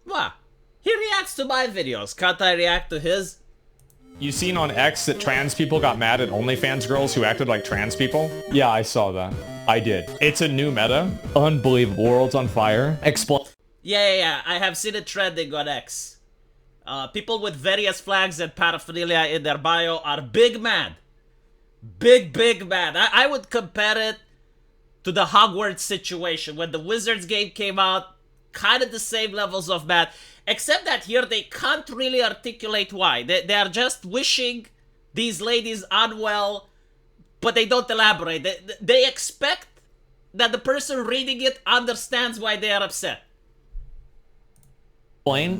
What? He reacts to my videos. Can't I react to his? You seen on X that trans people got mad at OnlyFans girls who acted like trans people? Yeah, I saw that. I did. It's a new meta. Unbelievable. World's on fire. Explain. Yeah. I have seen it trending on X. People with various flags and paraphernalia in their bio are big mad. Big mad. I would compare it to the Hogwarts situation when the Wizards game came out. Kind of the same levels of mad. Except that here they can't really articulate why. They are just wishing these ladies unwell, but they don't elaborate. They expect that the person reading it understands why they are upset.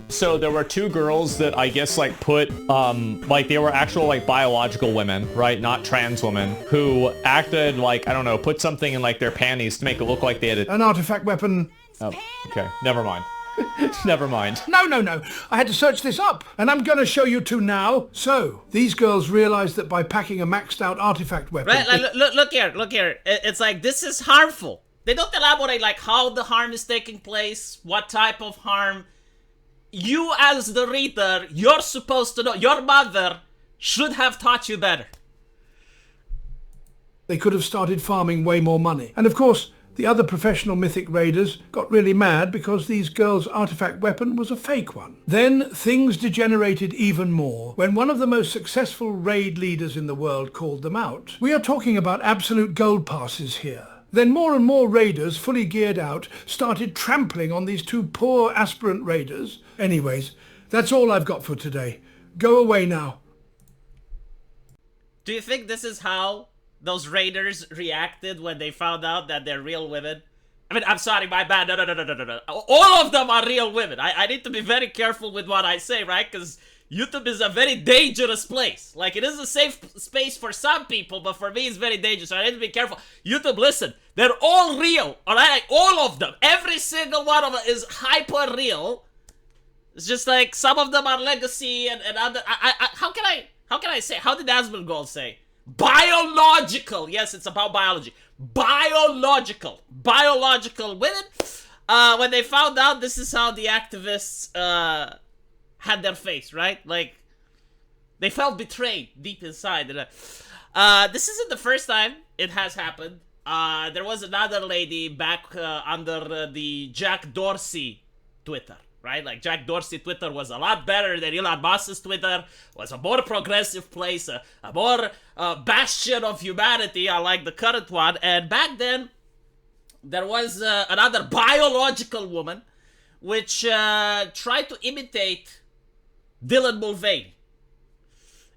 So there were two girls that I guess like put, like they were actual like biological women, right? Not trans women, who acted like, I don't know, put something in like their panties to make it look like they had an artifact weapon. Oh, okay. Never mind. Never mind. No. I had to search this up, and I'm going to show you two now. So, these girls realized that by packing a maxed out artifact weapon... Right, like, look here. It's like, this is harmful. They don't elaborate, like, how the harm is taking place, what type of harm. You, as the reader, you're supposed to know. Your mother should have taught you better. They could have started farming way more money. And of course... the other professional mythic raiders got really mad because these girls' artifact weapon was a fake one. Then things degenerated even more when one of the most successful raid leaders in the world called them out. We are talking about absolute gold passes here. Then more and more raiders, fully geared out, started trampling on these two poor aspirant raiders. Anyways, that's all I've got for today. Go away now. Do you think this is how those raiders reacted when they found out that they're real women? I mean, I'm sorry, my bad. No. All of them are real women. I need to be very careful with what I say, right? Because YouTube is a very dangerous place. Like, it is a safe space for some people, but for me, it's very dangerous. So I need to be careful. YouTube, listen. They're all real, all right? All of them. Every single one of them is hyper real. It's just like some of them are legacy and other... How can I say? How did Asmongold say? Biological. Yes, it's about biology. Biological women. When they found out, this is how the activists had their face, right? Like, they felt betrayed deep inside. This isn't the first time it has happened. There was another lady back under the Jack Dorsey Twitter. Right? Like, Jack Dorsey Twitter was a lot better than Elon Musk's Twitter. Was a more progressive place, a more bastion of humanity, unlike the current one. And back then, there was another biological woman which tried to imitate Dylan Mulvaney.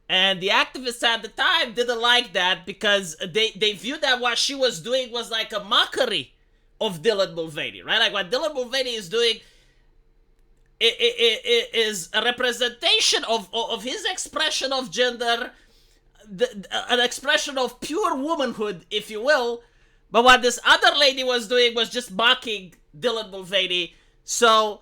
And the activists at the time didn't like that because they viewed that what she was doing was like a mockery of Dylan Mulvaney, right? Like, what Dylan Mulvaney is doing... It is a representation of his expression of gender, an expression of pure womanhood, if you will. But what this other lady was doing was just mocking Dylan Mulvaney. So,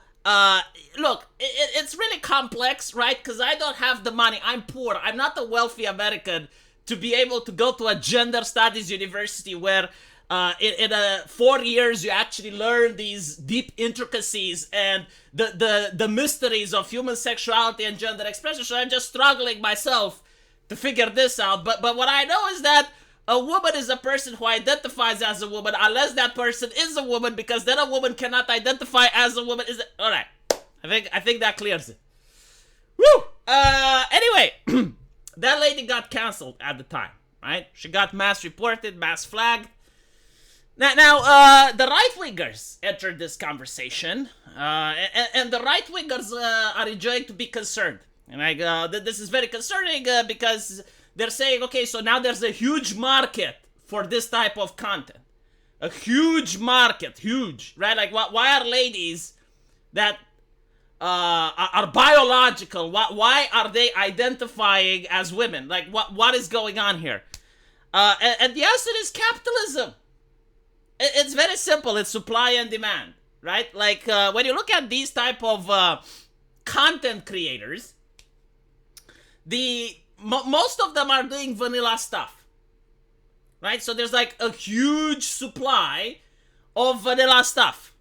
look, it's really complex, right? Because I don't have the money. I'm poor. I'm not a wealthy American to be able to go to a gender studies university where... in 4 years, you actually learn these deep intricacies and the mysteries of human sexuality and gender expression. So I'm just struggling myself to figure this out. But what I know is that a woman is a person who identifies as a woman unless that person is a woman, because then a woman cannot identify as a woman. All right. I think that clears it. Woo! Anyway, that lady got canceled at the time, right? She got mass reported, mass flagged. Now, the right-wingers entered this conversation, and the right-wingers are enjoying to be concerned. And this is very concerning because they're saying, okay, so now there's a huge market for this type of content. A huge market, huge, right? Like, why are ladies that are biological, why are they identifying as women? Like, what is going on here? And the answer is capitalism. It's very simple. It's supply and demand, right? Like, when you look at these type of content creators, most of them are doing vanilla stuff, right? So there's like a huge supply of vanilla stuff.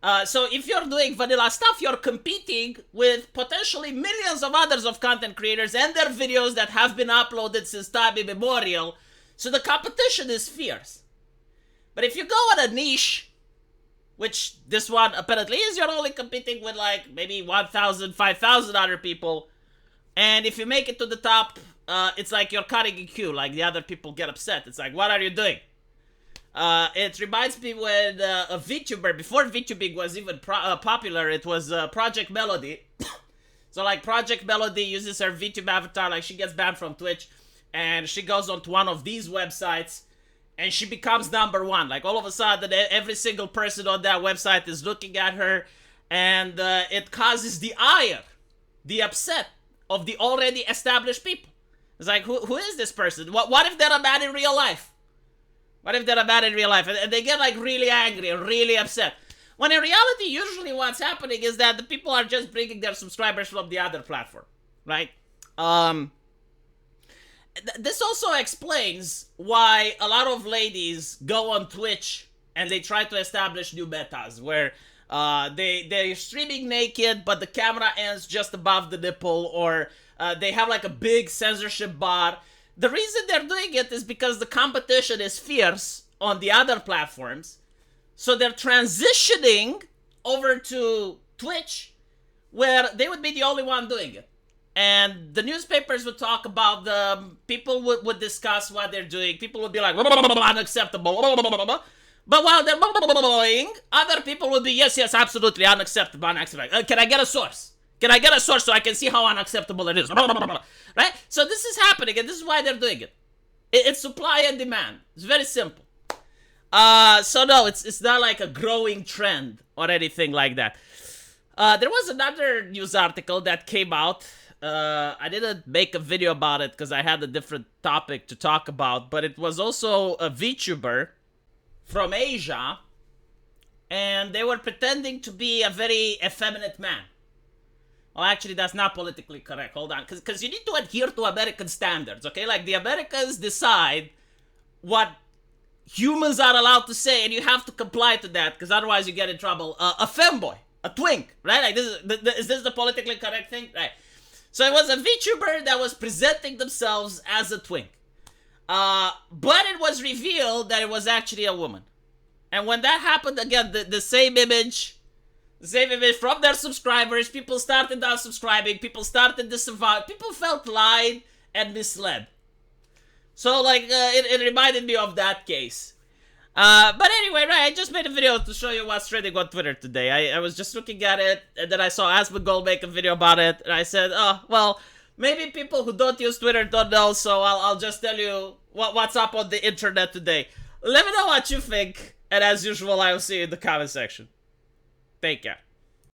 So if you're doing vanilla stuff, you're competing with potentially millions of others of content creators and their videos that have been uploaded since time immemorial. So the competition is fierce. But if you go on a niche, which this one apparently is, you're only competing with like maybe 1,000, 5,000 other people. And if you make it to the top, it's like you're cutting a queue, like the other people get upset. It's like, what are you doing? It reminds me when a VTuber, before VTubing was even popular, it was Project Melody. So like Project Melody uses her VTube avatar, like she gets banned from Twitch, and she goes onto one of these websites, and she becomes #1. Like all of a sudden, every single person on that website is looking at her, and it causes the ire, the upset of the already established people. It's like, who is this person? What if they're a man in real life? What if they're a man in real life? And they get like really angry and really upset. When in reality, usually what's happening is that the people are just bringing their subscribers from the other platform, right? This also explains why a lot of ladies go on Twitch and they try to establish new metas where they're streaming naked, but the camera ends just above the nipple, or they have like a big censorship bar. The reason they're doing it is because the competition is fierce on the other platforms. So they're transitioning over to Twitch, where they would be the only one doing it. And the newspapers would talk about them. People would discuss what they're doing. People would be like, unacceptable. But while they're other people would be, yes, absolutely, unacceptable, unacceptable. Can I get a source? Can I get a source so I can see how unacceptable it is? Right? So this is happening, and this is why they're doing it. It's supply and demand. It's very simple. So no, it's not like a growing trend or anything like that. There was another news article that came out. I didn't make a video about it because I had a different topic to talk about, but it was also a VTuber from Asia, and they were pretending to be a very effeminate man. Well, actually, that's not politically correct. Hold on. Because you need to adhere to American standards, okay? Like, the Americans decide what humans are allowed to say, and you have to comply to that, because otherwise you get in trouble. A femboy, a twink, right? Like, is this the politically correct thing? Right. So it was a VTuber that was presenting themselves as a twink. But it was revealed that it was actually a woman. And when that happened, again, the same image from their subscribers, people started unsubscribing, people started disavowing, people felt lied and misled. So, like, it reminded me of that case. But anyway, right, I just made a video to show you what's trending on Twitter today. I was just looking at it, and then I saw Asmongold make a video about it, and I said, oh, well, maybe people who don't use Twitter don't know, so I'll just tell you what's up on the internet today. Let me know what you think, and as usual, I will see you in the comment section. Take care.